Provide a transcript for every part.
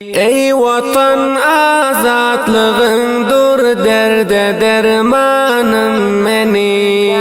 Ey vatan azatlig'ingdur derde dermanım mening.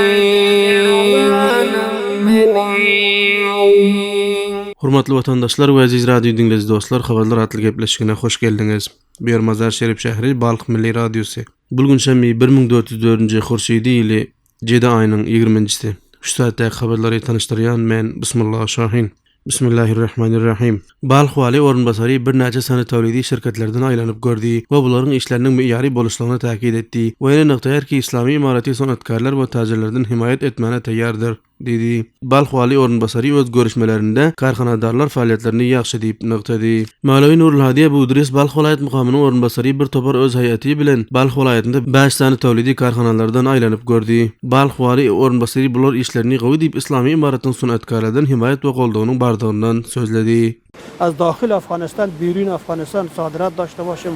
Hurmatly vatandaşlar we aziz radio dinleyici dostlar, habarlar atlı gepleşigine hoş geldiniz. Bir Mazar Şerif şähri Balq Milli Radiosu. Bulgun şämi 1404-nji Hurşidi ýyly Jeda aýynyň 20-nji. Şu saatda habarlary tanıştyrýan men Bismillah Şahin. Bismillahirrahmanirrahim. Balq wali orunbasary bir näçe sany tawlidi şirketlerden aýlanyp gördi we bularning işleriniň meýary boluşlygyny täkid etdi. We ýene nykdaýarki islamy imaraty sanatkarlar we tajirlerden himayet etmäne taýýardyr, dedi. Balq wali orunbasary öz görüşmelerinde karhanadarlar faaliýetlerini ýaxşy diýip nyktady. Mawlawy Nurul Hadi Abu Idris Balq welaýat mukamynyň orunbasary bir topar öz haýaty bilen Balq welaýatynda 5 sany tawlidi karhanalardan aýlanyp gördi. Balq wali orunbasary bular işlerini gowy diýip islamy imaratyň sanatkarlardan himayet we goldawynyň bardygyndan sözledi. از داخل افغانستان بیرون افغانستان صادرات داشته باشیم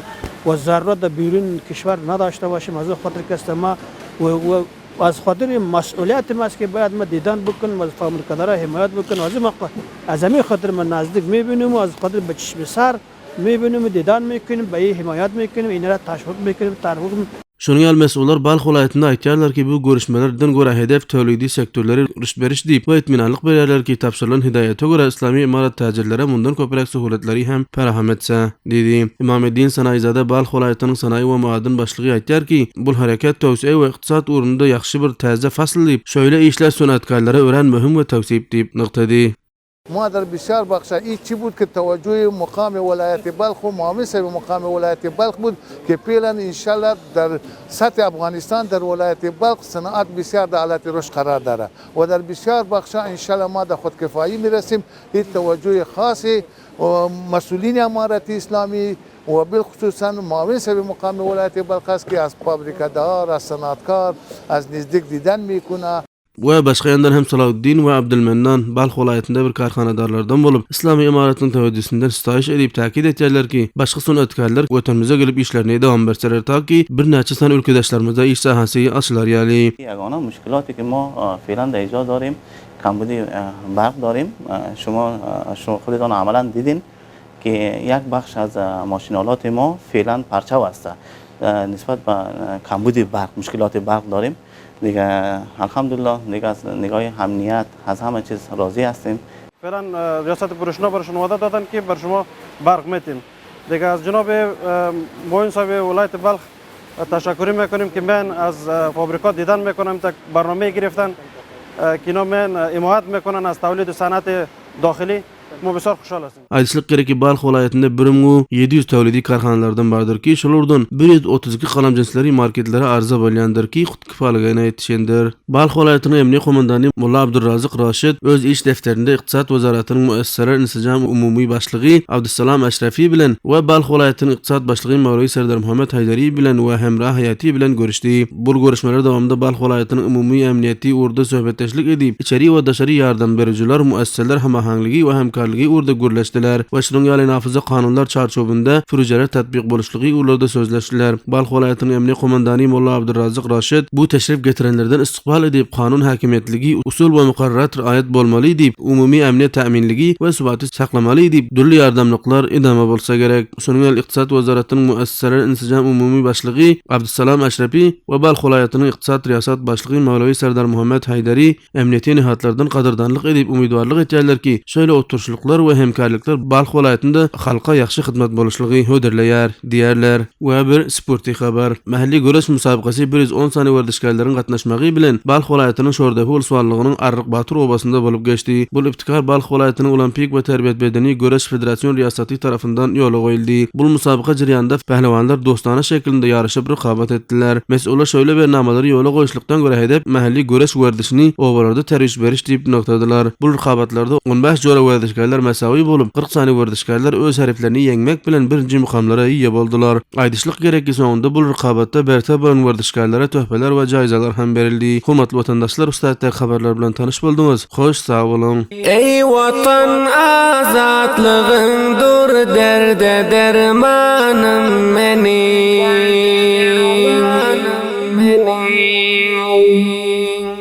و ضرورت در بیرون کشور نداشته باشیم. از خاطر که ما و از خاطر مسئولیت ما است که باید ما دیدن بکنیم و از فامیل‌کدارا حمایت بکنیم. از همین خاطر ما نزدیک میبینیم و از خاطر به چشم سر میبینیم و دیدن میکنیم، به این حمایت میکنیم، این را تشویق میکنیم، ترویج. Şonuň ýaly mesular Balq welaýatynda aýtýarlar ki, bu görüşmelerden görä hedef tawlidi sektorlary rüşberiş diýip we itminanlyk berýärler ki, tapşyrylan hidaýata görä islamy imarat täjirlere mundan köpürek suhuletleri hem ferahm etse, dedi. İmameddin Sanaýzada Balq welaýatynyň sanaý we maadyn başlygy aýtýar ki, bu hareket tawsiýe we ykdysat urunda ýaxşy bir täze fasl diýip, şöyle işler sanatkarlara ören möhüm we tawsiýip diýip nyktady. ما در بسیار بخش این چی بود که توجه مقام ولایت بلخ و معاونس مقام ولایت بلخ بود که فعلا انشالله در سطح افغانستان در ولایت بلخ صنعت بسیار در حالت رشد قرار داره و در بسیار بخش انشالله ما در خودکفایی میرسیم. این توجه خاصی مسئولین امارت اسلامی و بالخصوصا معاونس مقام ولایت بلخ است که از فابریکه‌دار، از صنعتکار از نزدیک دیدن میکنه. We başga ýandan hem Salahuddin we Abdulmennan Balq welaýatynda bir karhanadarlardan bolup islamy imaratynyň tawajjusynden istaýyş edip täkid etýärler ki, başga sanatkarlar wötenimize gelip işlerini dowam berseler taki bir näçe san ülkedaşlarymyza iş sahasy açylar ýaly. یگانه مشکلاتی که ما فعلا در ایجاد داریم کمبودی برق داریم. شما خودتان عملا دیدین که یک بخش از ماشینالات ما فعلا پرچاو است. نسبت به کمبودی برق مشکلات برق داریم. دیگه الحمدلله دیگه از نگاه امنیت از همه چیز راضی هستیم. فعلا ریاست پروشنا برشون وعده دادن که بر شما برق میتیم. دیگه از جناب معاون صاحب ولایت بلخ تشکر میکنیم که من از فابریکات دیدن میکنم تا برنامه گرفتن که اینا من حمایت میکنن از تولید صنعت داخلی. Mo besar hoşal asyň. Aýdyşlyk gerek ki Balq welaýatynda 1700 tawlidi karhanalardan bardyr ki, şolardan 132 galam jinsleri marketlere arza bolýandyr ki, gutkyfalygyna ýetişendir. Balq welaýatynyň emni komandany Molla Abdurrazyk Raşid öz iş defterinde iqtisat wezaratynyň muassasalar insijam umumy başlygy Abdussalam Eşrefi bilen we Balq welaýatynyň iqtisat başlygy Mawlawy Serdar Muhammed Haydary bilen we hemrah haýaty bilen görüşdi. Bu görüşmeler dowamında Balq welaýatynyň umumy emniýeti urda söhbetleşlik edip, içeri we daşary ýardam berýärler muassasalar hamahangligi we hemkarlygy urda gürleşdiler we şonuň ýaly nafiza kanunlar çarçobunda projeler tatbiq boluşlygy urlarda sözleşdiler. Balq welaýatynyň emni komandany Molla Abdurrazyk Raşid bu teşrif getirenlerden istiqbal edip kanun hakimiýetligi, usul we mukarrarat riayet bolmaly diýip, umumy emniýet täminligi we subaty saklamaly diýip, dürli ýardamlyklar edame bolsa gerek. Şonuň ýaly iqtisat wezaratynyň muassasalar insijam umumy başlygy Abdussalam Eşrefi we Balq welaýatynyň iqtisat riýasat başlygy Mawlawy Serdar Muhammed Haydary emniýeti nihatlardan qadyrdanlyk edip umydwarlyk etýärler ki, şöyle oturşluklar we hemkarlyklar Balq welaýatynda halka ýaxşy hyzmat boluşlygy höderleýär, diýerler. We bir sporty habar. Mahally güreş musabakasy 110 sany werdişkerleriň gatnaşmagy bilen Balq welaýatynyň Şordahy ulsuwallygynyň Arryk Batur obasyna bolup geçdi. Bu iptikar Balq welaýatynyň Olimpik we Terbiýet bedeni güreş federasiýon riýasaty tarapyndan ýola goýuldy. Bu musabaka jyrýanynda pehlewanlar dostana şeklinde ýaryşyp rykabet etdiler. Mesular şöyle bernamalary ýola goýuşlykdan görä hedef mahally güreş werdişini obalarda terbiýet beriş diýip noktadylar. Bu rykabetlerde 15 jora werdişkerler mesawy bolup 40 sany werdişkerler öz heriflerini ýengmek bilen birinji mukamlara ýa boldular. Aýdyşlyk gerek ki soňunda bu rykabetde berta bolan werdişkerlere töhfeler we jaýzalar hem berildi. Hormatly vatandaşlar, ustatda habarlar bilen tanyş bolduňyz. Hoş sag bolun. Ey vatan azatlig'ingdur derde dermanım mening.